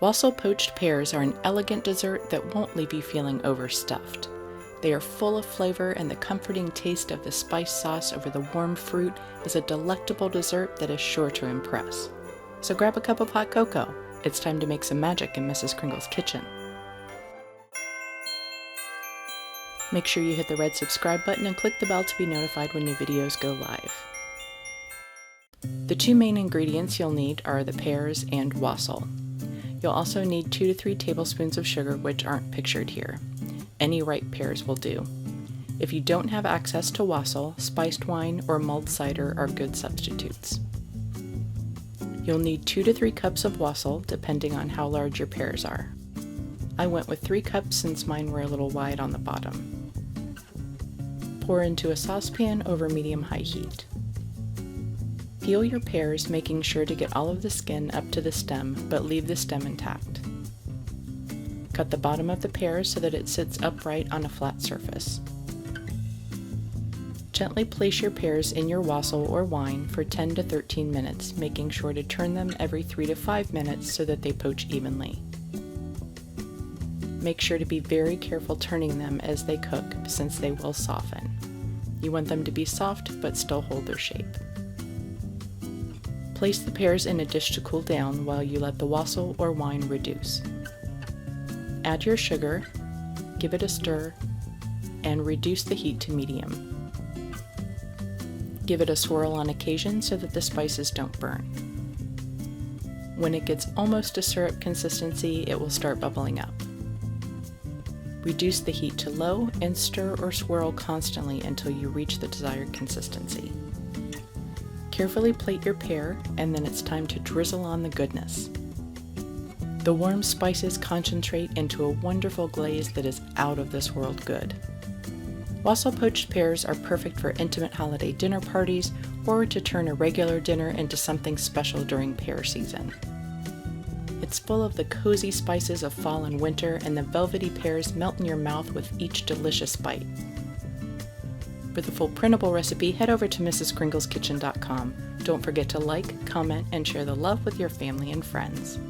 Wassail Poached Pears are an elegant dessert that won't leave you feeling overstuffed. They are full of flavor, and the comforting taste of the spice sauce over the warm fruit is a delectable dessert that is sure to impress. So grab a cup of hot cocoa. It's time to make some magic in Mrs. Kringle's kitchen. Make sure you hit the red subscribe button and click the bell to be notified when new videos go live. The two main ingredients you'll need are the pears and wassail. You'll also need 2 to 3 tablespoons of sugar, which aren't pictured here. Any ripe pears will do. If you don't have access to wassail, spiced wine or mulled cider are good substitutes. You'll need 2 to 3 cups of wassail, depending on how large your pears are. I went with 3 cups since mine were a little wide on the bottom. Pour into a saucepan over medium-high heat. Peel your pears, making sure to get all of the skin up to the stem, but leave the stem intact. Cut the bottom of the pear so that it sits upright on a flat surface. Gently place your pears in your wassail or wine for 10 to 13 minutes, making sure to turn them every 3 to 5 minutes so that they poach evenly. Make sure to be very careful turning them as they cook, since they will soften. You want them to be soft but still hold their shape. Place the pears in a dish to cool down while you let the wassail or wine reduce. Add your sugar, give it a stir, and reduce the heat to medium. Give it a swirl on occasion so that the spices don't burn. When it gets almost to syrup consistency, it will start bubbling up. Reduce the heat to low and stir or swirl constantly until you reach the desired consistency. Carefully plate your pear, and then it's time to drizzle on the goodness. The warm spices concentrate into a wonderful glaze that is out of this world good. Wassail Poached Pears are perfect for intimate holiday dinner parties or to turn a regular dinner into something special during pear season. It's full of the cozy spices of fall and winter, and the velvety pears melt in your mouth with each delicious bite. For the full printable recipe, head over to mrskringleskitchen.com. Don't forget to like, comment, and share the love with your family and friends.